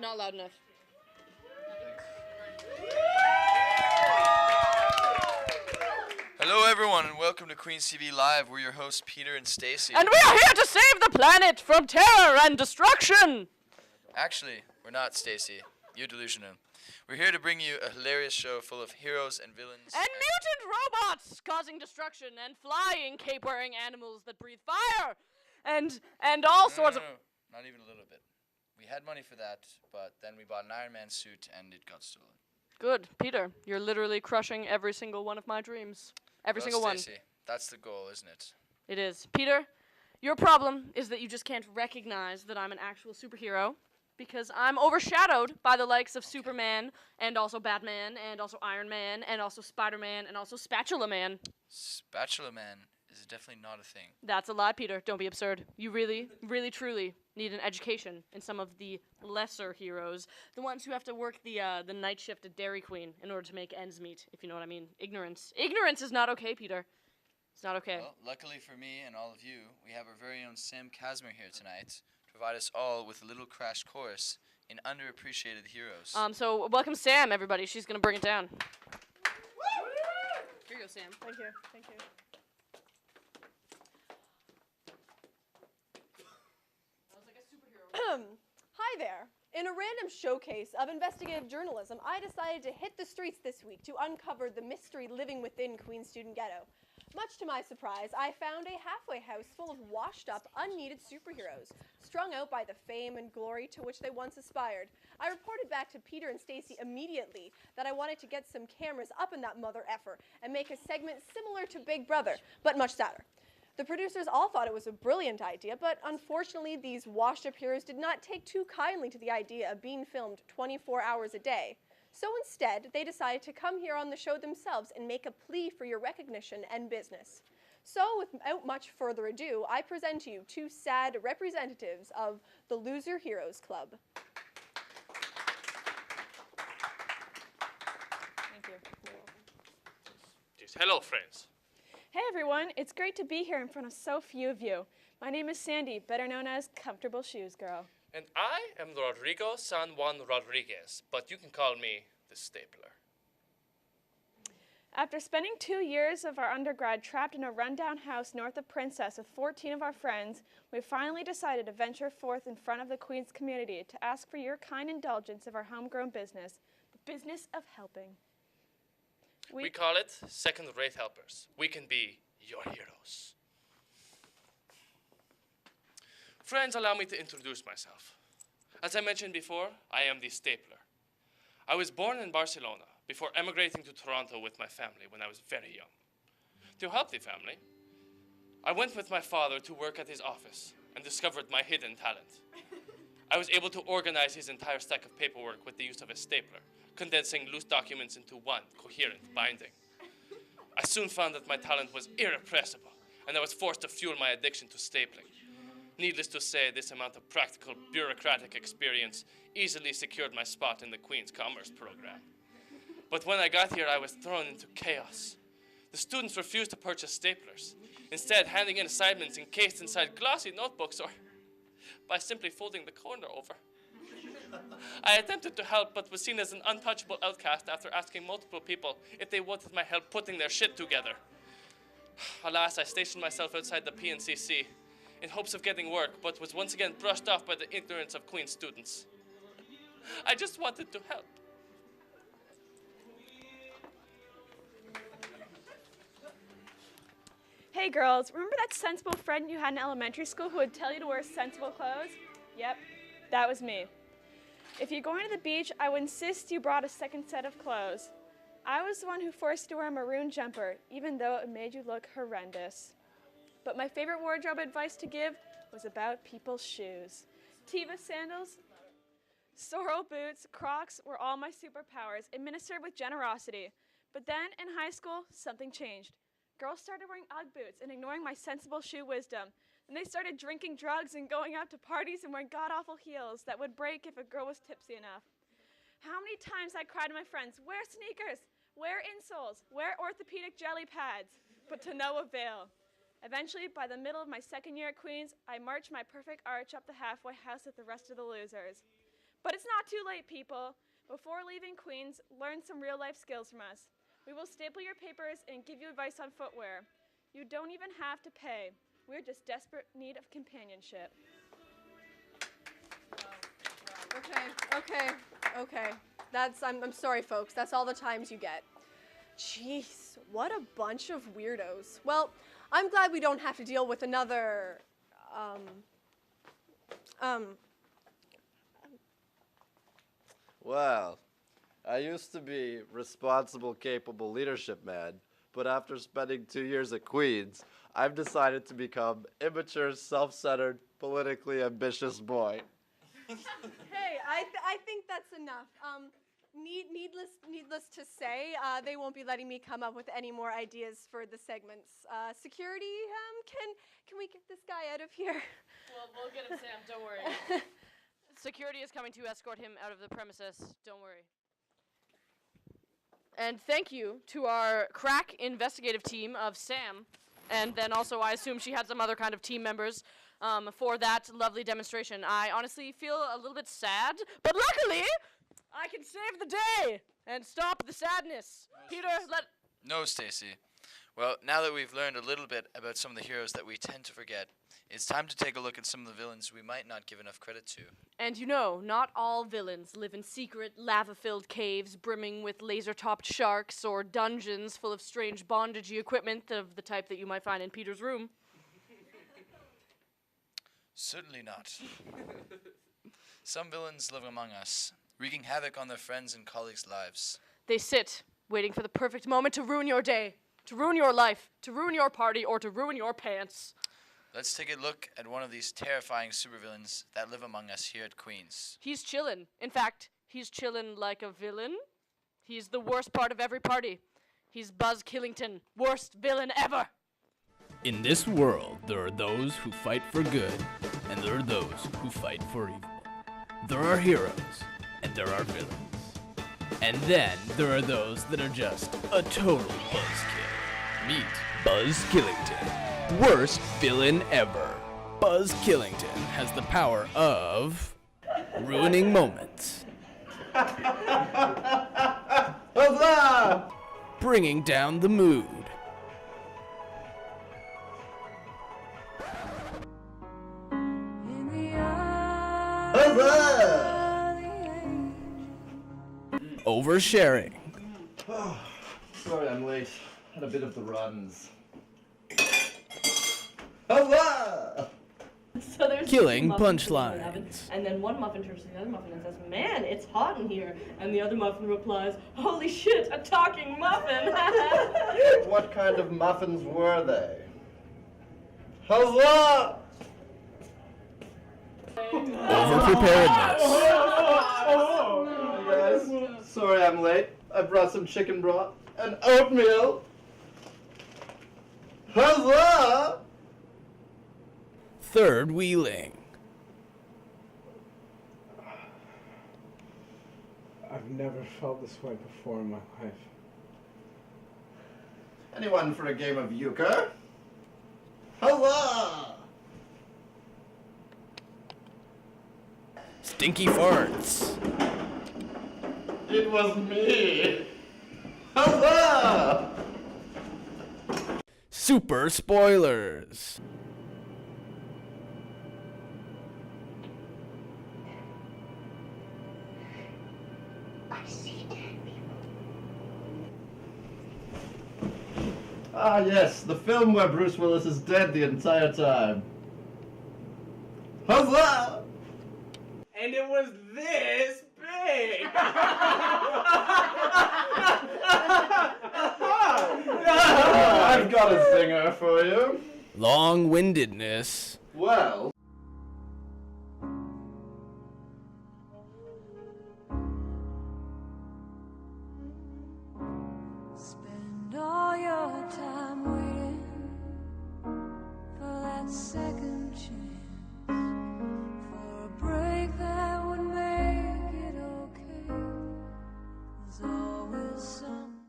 Not loud enough. Hello everyone and welcome to Queens TV Live. We're your hosts Peter and Stacy. And we are here to save the planet from terror and destruction! Actually, we're not Stacy. You're delusional. We're here to bring you a hilarious show full of heroes and villains. And mutant robots causing destruction and flying cape-wearing animals that breathe fire! And all sorts of... Not even a little bit. We had money for that, but then we bought an Iron Man suit and it got stolen. Good. Peter, you're literally crushing every single one of my dreams. Every single one. Stacey, that's the goal, isn't it? It is. Peter, your problem is that you just can't recognize that I'm an actual superhero because I'm overshadowed by the likes of Superman and also Batman and also Iron Man and also Spider-Man and also Spatula Man. Spatula Man is definitely not a thing. That's a lie, Peter. Don't be absurd. You really, really, truly need an education in some of the lesser heroes, the ones who have to work the night shift at Dairy Queen in order to make ends meet, if you know what I mean. Ignorance. Ignorance is not okay, Peter. It's not okay. Well, luckily for me and all of you, we have our very own Sam Casimir here tonight to provide us all with a little crash course in underappreciated heroes. So welcome Sam, everybody. She's gonna bring it down. Here you go, Sam. Thank you. Thank you. Hi there. In a random showcase of investigative journalism, I decided to hit the streets this week to uncover the mystery living within Queen's Student Ghetto. Much to my surprise, I found a halfway house full of washed-up, unneeded superheroes, strung out by the fame and glory to which they once aspired. I reported back to Peter and Stacy immediately that I wanted to get some cameras up in that mother effer and make a segment similar to Big Brother, but much sadder. The producers all thought it was a brilliant idea, but unfortunately these washed-up heroes did not take too kindly to the idea of being filmed 24 hours a day. So instead, they decided to come here on the show themselves and make a plea for your recognition and business. So without much further ado, I present to you two sad representatives of the Loser Heroes Club. Thank you. Hello, friends. Hey everyone, it's great to be here in front of so few of you. My name is Sandy, better known as Comfortable Shoes Girl. And I am Rodrigo San Juan Rodriguez, but you can call me the Stapler. After spending 2 years of our undergrad trapped in a rundown house north of Princess with 14 of our friends, we finally decided to venture forth in front of the Queen's community to ask for your kind indulgence of our homegrown business, the business of helping. We call it second-rate helpers. We can be your heroes. Friends, allow me to introduce myself. As I mentioned before, I am the Stapler. I was born in Barcelona before emigrating to Toronto with my family when I was very young. To help the family, I went with my father to work at his office and discovered my hidden talent. I was able to organize his entire stack of paperwork with the use of a stapler, condensing loose documents into one coherent binding. I soon found that my talent was irrepressible, and I was forced to fuel my addiction to stapling. Needless to say, this amount of practical, bureaucratic experience easily secured my spot in the Queen's Commerce program. But when I got here, I was thrown into chaos. The students refused to purchase staplers, instead handing in assignments encased inside glossy notebooks or by simply folding the corner over. I attempted to help, but was seen as an untouchable outcast after asking multiple people if they wanted my help putting their shit together. Alas, I stationed myself outside the PNCC in hopes of getting work, but was once again brushed off by the ignorance of Queen's students. I just wanted to help. Hey girls, remember that sensible friend you had in elementary school who would tell you to wear sensible clothes? Yep, that was me. If you're going to the beach, I would insist you brought a second set of clothes. I was the one who forced you to wear a maroon jumper, even though it made you look horrendous. But my favorite wardrobe advice to give was about people's shoes. Teva sandals, sorrel boots, Crocs were all my superpowers, administered with generosity. But then, in high school, something changed. Girls started wearing Ugg boots and ignoring my sensible shoe wisdom. Then they started drinking drugs and going out to parties and wearing god-awful heels that would break if a girl was tipsy enough. How many times I cried to my friends, wear sneakers, wear insoles, wear orthopedic jelly pads, but to no avail. Eventually, by the middle of my second year at Queen's, I marched my perfect arch up the halfway house with the rest of the losers. But it's not too late, people. Before leaving Queens, learn some real-life skills from us. We will staple your papers and give you advice on footwear. You don't even have to pay. We're just desperate need of companionship. Okay. I'm sorry, folks. That's all the times you get. Jeez, what a bunch of weirdos. Well, I'm glad we don't have to deal with another, Well, I used to be responsible, capable leadership man, but after spending 2 years at Queens, I've decided to become immature, self-centered, politically ambitious boy. Hey, I think that's enough. Needless to say, they won't be letting me come up with any more ideas for the segments. Security, can we get this guy out of here? Well, we'll get him, Sam. Don't worry. Security is coming to escort him out of the premises. Don't worry. And thank you to our crack investigative team of Sam, and then also I assume she had some other kind of team members for that lovely demonstration. I honestly feel a little bit sad, but luckily I can save the day and stop the sadness. Peter, No, Stacy. Well, now that we've learned a little bit about some of the heroes that we tend to forget, it's time to take a look at some of the villains we might not give enough credit to. And you know, not all villains live in secret, lava-filled caves brimming with laser-topped sharks or dungeons full of strange bondagey equipment of the type that you might find in Peter's room. Certainly not. Some villains live among us, wreaking havoc on their friends' and colleagues' lives. They sit, waiting for the perfect moment to ruin your day, to ruin your life, to ruin your party, or to ruin your pants. Let's take a look at one of these terrifying supervillains that live among us here at Queens. He's chillin'. In fact, he's chillin' like a villain. He's the worst part of every party. He's Buzz Killington, worst villain ever. In this world, there are those who fight for good, and there are those who fight for evil. There are heroes, and there are villains. And then there are those that are just a total buzzkill. Meet Buzz Killington, worst villain ever. Buzz Killington has the power of ruining moments, Huzzah! bringing down the mood, Huzzah! oversharing, Sorry I'm late. Had a bit of the runs. Huzzah! So there's killing two muffins sitting in the oven, punchlines. and then one muffin turns to the other muffin and says, "Man, it's hot in here." And the other muffin replies, "Holy shit, a talking muffin!" What kind of muffins were they? Huzzah! Overpreparedness, Hey guys, sorry I'm late. I brought some chicken broth and oatmeal. Huzzah! third wheeling, I've never felt this way before in my life. Anyone for a game of euchre? Huzzah! stinky farts, It was me. Huzzah! super spoilers, Ah yes, the film where Bruce Willis is dead the entire time. Huzzah! And it was this big! I've got a zinger for you. long-windedness, Well, Spend all your time waiting for that second chance, for a break that would make it okay. There's always some.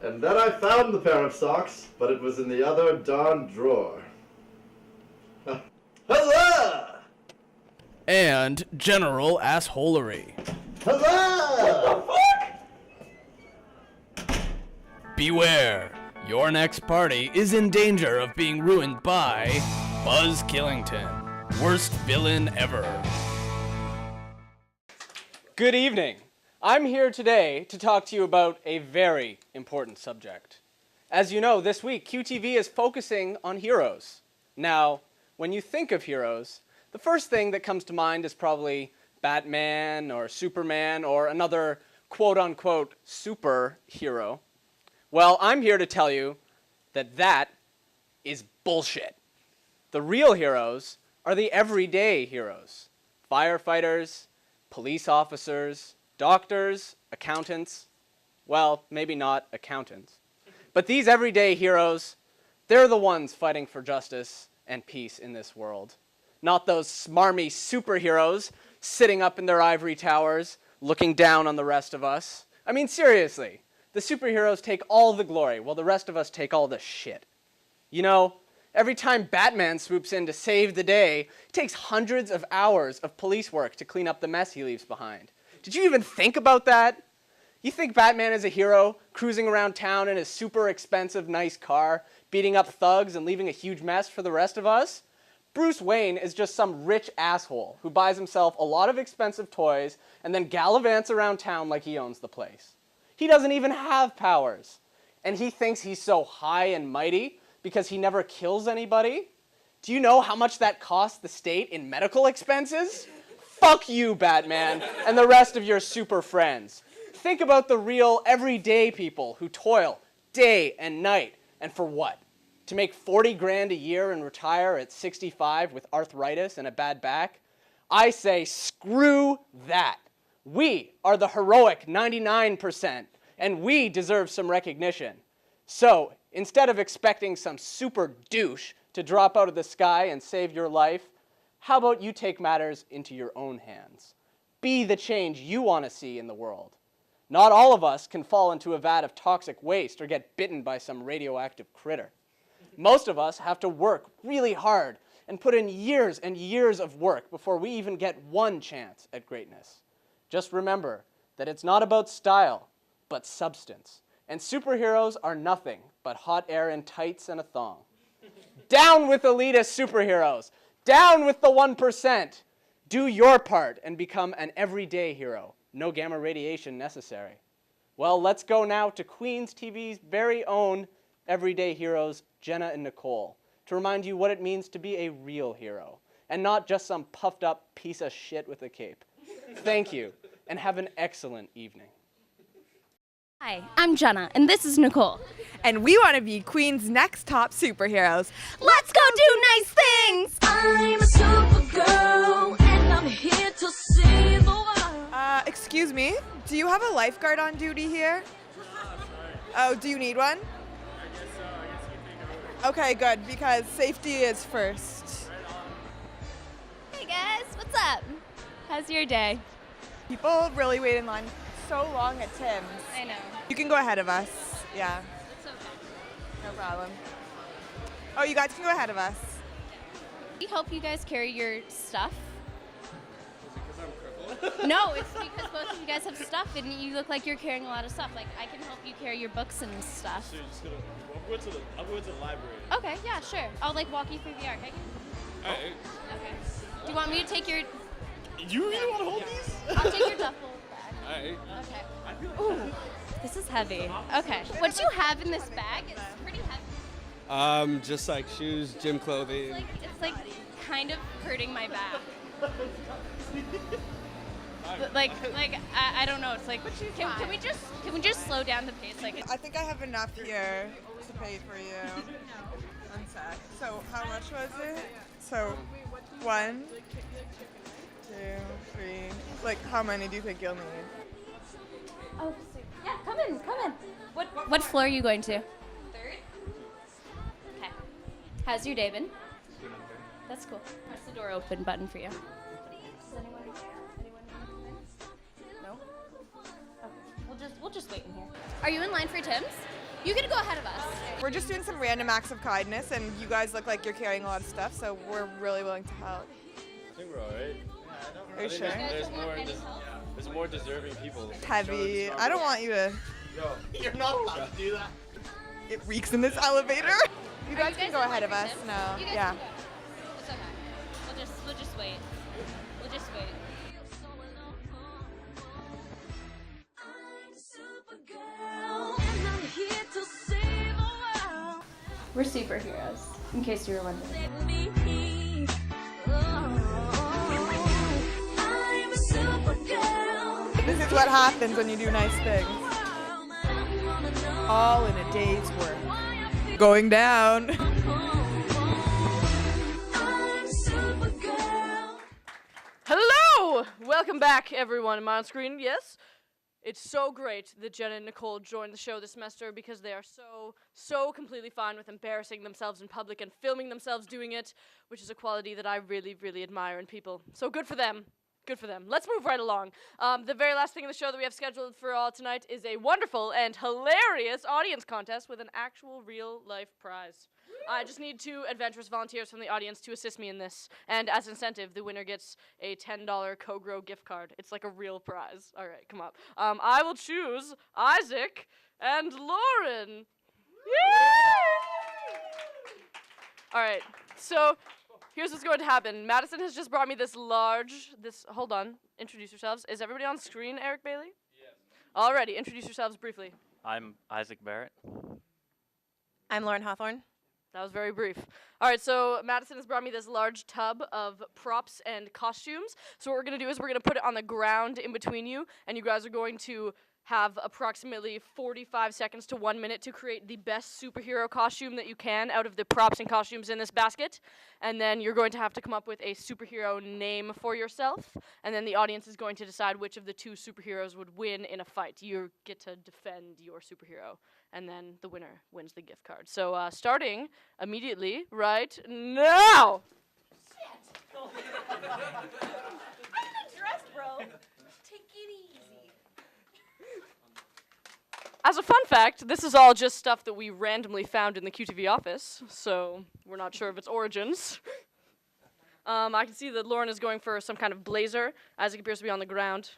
and then I found the pair of socks, but it was in the other darn drawer. Huzzah! and general assholery. Huzzah! Beware, your next party is in danger of being ruined by Buzz Killington, worst villain ever. Good evening. I'm here today to talk to you about a very important subject. As you know, this week, QTV is focusing on heroes. Now, when you think of heroes, the first thing that comes to mind is probably Batman or Superman or another quote-unquote superhero. Well, I'm here to tell you that that is bullshit. The real heroes are the everyday heroes. Firefighters, police officers, doctors, accountants. Well, maybe not accountants. But these everyday heroes, they're the ones fighting for justice and peace in this world. Not those smarmy superheroes sitting up in their ivory towers, looking down on the rest of us. I mean, seriously. The superheroes take all the glory, while the rest of us take all the shit. You know, every time Batman swoops in to save the day, it takes hundreds of hours of police work to clean up the mess he leaves behind. Did you even think about that? You think Batman is a hero, cruising around town in his super expensive, nice car, beating up thugs and leaving a huge mess for the rest of us? Bruce Wayne is just some rich asshole who buys himself a lot of expensive toys and then gallivants around town like he owns the place. He doesn't even have powers. And he thinks he's so high and mighty because he never kills anybody? Do you know how much that costs the state in medical expenses? Fuck you, Batman, and the rest of your super friends. Think about the real, everyday people who toil day and night. And for what? To make 40 grand a year and retire at 65 with arthritis and a bad back? I say screw that. We are the heroic 99%, and we deserve some recognition. So, instead of expecting some super douche to drop out of the sky and save your life, how about you take matters into your own hands? Be the change you want to see in the world. Not all of us can fall into a vat of toxic waste or get bitten by some radioactive critter. Most of us have to work really hard and put in years and years of work before we even get one chance at greatness. Just remember that it's not about style, but substance. And superheroes are nothing but hot air in tights and a thong. Down with elitist superheroes! Down with the 1%! Do your part and become an everyday hero. No gamma radiation necessary. Well, let's go now to Queen's TV's very own everyday heroes, Jenna and Nicole, to remind you what it means to be a real hero, and not just some puffed up piece of shit with a cape. Thank you, and have an excellent evening. Hi, I'm Jenna, and this is Nicole. And we want to be Queen's next top superheroes. Let's go do nice things! I'm a supergirl, and I'm here to save the world. Excuse me, do you have a lifeguard on duty here? Oh, do you need one? Okay, good, because safety is first. Hey guys, what's up? How's your day? People really wait in line so long at Tim's. I know. You can go ahead of us. Yeah, It's okay. no problem. Oh, you guys can go ahead of us. We help you guys carry your stuff. No, it's because both of you guys have stuff and you look like you're carrying a lot of stuff. Like, I can help you carry your books and stuff. So you're just gonna, I'll go to the library. Okay, yeah, sure. I'll like walk you through the arc. Alright. Okay. Do you want me to take your... You really want to hold these? I'll take your duffel bag. Alright. Okay. Ooh, this is heavy. Okay. What do you have in this bag? It's pretty heavy. Just like shoes, gym clothing. It's like kind of hurting my back. I don't know. It's like, can we just slow down the pace? Like, I think I have enough here to pay for you. One sec. So how much was it? So 1, 2, 3. Like, how many do you think you'll need? oh, yeah, come in. What floor are you going to? 3rd. Okay. How's your day been? That's cool. Press the door open button for you. Does anyone want to come in? No? Okay. We'll just wait in here. Are you in line for Tim's? You can go ahead of us. We're just doing some random acts of kindness, and you guys look like you're carrying a lot of stuff, so we're really willing to help. I think we're alright. Are you sure? There's more deserving people. Heavy. I don't want you to. No, you're not allowed to do that. It reeks in this elevator. You guys can go ahead of us. No. Yeah. It's okay. We'll just wait. We'll just wait. We're superheroes, in case you were wondering. This is what happens when you do nice things. All in a day's work. Going down. Hello! Welcome back, everyone. Am I on screen? Yes? It's so great that Jenna and Nicole joined the show this semester because they are so completely fine with embarrassing themselves in public and filming themselves doing it, which is a quality that I really, really admire in people. So good for them. Good for them. Let's move right along. The very last thing in the show that we have scheduled for all tonight is a wonderful and hilarious audience contest with an actual real-life prize. I just need 2 adventurous volunteers from the audience to assist me in this. And as incentive, the winner gets a $10 Kogro gift card. It's like a real prize. All right, come on. I will choose Isaac and Lauren. Yay! All right, so here's what's going to happen. Madison has just brought me hold on, introduce yourselves. Is everybody on screen, Eric Bailey? Yes. Alrighty, introduce yourselves briefly. I'm Isaac Barrett. I'm Lauren Hawthorne. That was very brief. All right, so Madison has brought me this large tub of props and costumes. So what we're going to do is we're going to put it on the ground in between you, and you guys are going to have approximately 45 seconds to 1 minute to create the best superhero costume that you can out of the props and costumes in this basket. And then you're going to have to come up with a superhero name for yourself. And then the audience is going to decide which of the 2 superheroes would win in a fight. You get to defend your superhero. And then the winner wins the gift card. So starting immediately right now. Shit! I'm not dressed, bro. Take it easy. As a fun fact, this is all just stuff that we randomly found in the QTV office, so we're not sure of its origins. I can see that Lauren is going for some kind of blazer. Isaac appears to be on the ground.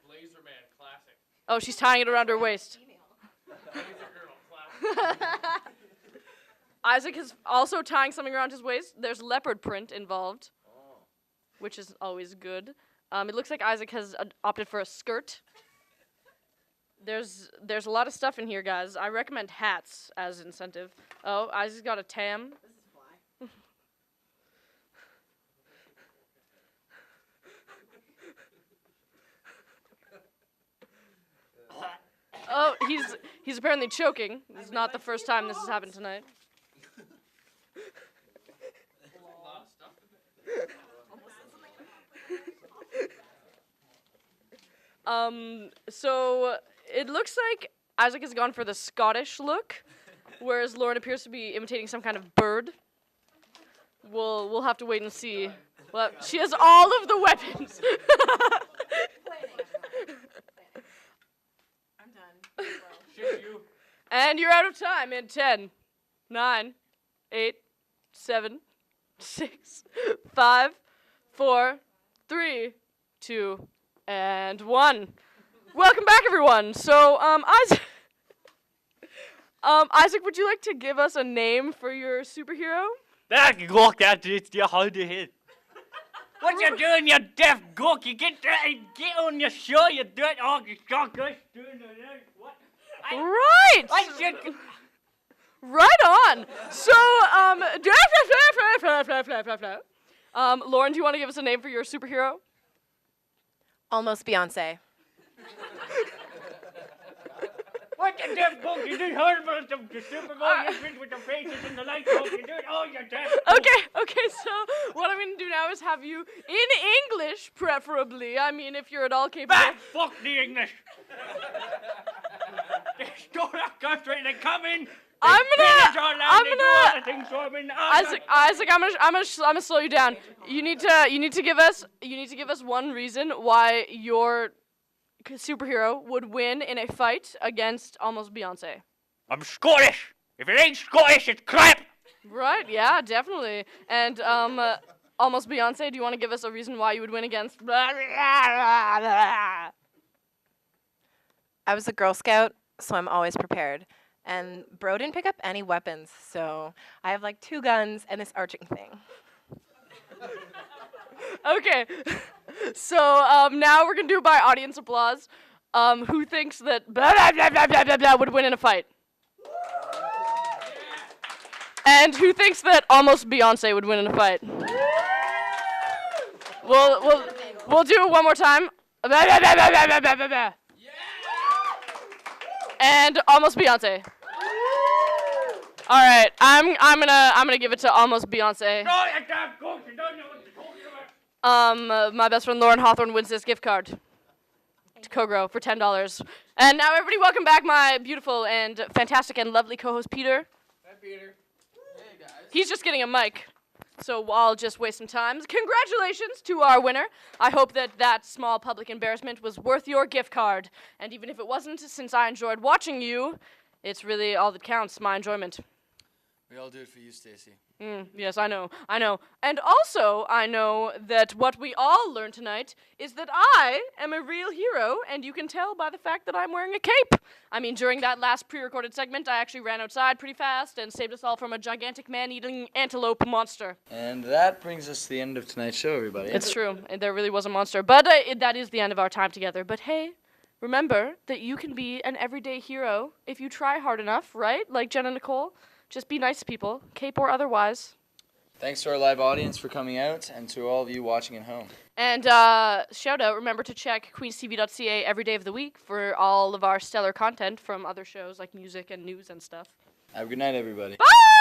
Blazer man, classic. Oh, she's tying it around her waist. Blazer girl, classic. Isaac is also tying something around his waist. There's leopard print involved, which is always good. It looks like Isaac has opted for a skirt. There's a lot of stuff in here, guys. I recommend hats as incentive. Oh, Isaac's got a tam. This is fly. Oh, he's apparently choking. This is not the first time this has happened tonight. So it looks like Isaac has gone for the Scottish look, whereas Lauren appears to be imitating some kind of bird. We'll have to wait and see. Well, she has all of the weapons. I'm done. And you're out of time in 10, 9, 8, 7, 6, 5, 4, 3, 2, and 1. Welcome back, everyone. So, Isaac, would you like to give us a name for your superhero? That gawk out to hold your head. What you doing, you deaf gawk? You get on your show, you do it. Oh, you got doing it. What? Right! I should. Right on. So, Lauren, do you want to give us a name for your superhero? Almost Beyonce. What the deaf gawk? You do horrible stuff. The Superman with the faces and the light gawk. You do it. Oh, you deaf. Okay, so what I'm going to do now is have you, in English, preferably, I mean, if you're at all capable. Fuck the English. They stole our country. They come in. Isaac, I'm gonna slow you down. You need to give us one reason why your superhero would win in a fight against almost Beyonce. I'm Scottish. If it ain't Scottish, it's crap. Right? Yeah, definitely. And Almost Beyonce, do you want to give us a reason why you would win against? I was a Girl Scout, so I'm always prepared. And bro didn't pick up any weapons, so I have like 2 guns and this arching thing. Okay, so now we're gonna do by audience applause. Who thinks that blah, blah, blah, blah, blah, blah, blah would win in a fight? And who thinks that almost Beyonce would win in a fight? We'll do it one more time. Blah, blah, blah, blah, blah, blah, blah, blah. And almost Beyonce. All right, I'm gonna give it to almost Beyonce. My best friend Lauren Hawthorne wins this gift card to Kogro for $10. And now everybody welcome back my beautiful and fantastic and lovely co-host Peter. Hi, Peter. Hey, guys. He's just getting a mic, so I'll just waste some time. Congratulations to our winner. I hope that small public embarrassment was worth your gift card. And even if it wasn't, since I enjoyed watching you, it's really all that counts, my enjoyment. We all do it for you, Stacy. Yes, I know. And also, I know that what we all learned tonight is that I am a real hero, and you can tell by the fact that I'm wearing a cape. I mean, during that last pre-recorded segment, I actually ran outside pretty fast and saved us all from a gigantic man-eating antelope monster. And that brings us to the end of tonight's show, everybody. It's true. There really was a monster. But that is the end of our time together. But hey, remember that you can be an everyday hero if you try hard enough, right? Like Jen and Nicole. Just be nice to people, cape or otherwise. Thanks to our live audience for coming out, and to all of you watching at home. And shout out, remember to check queenstv.ca every day of the week for all of our stellar content from other shows like music and news and stuff. Have a good night, everybody. Bye!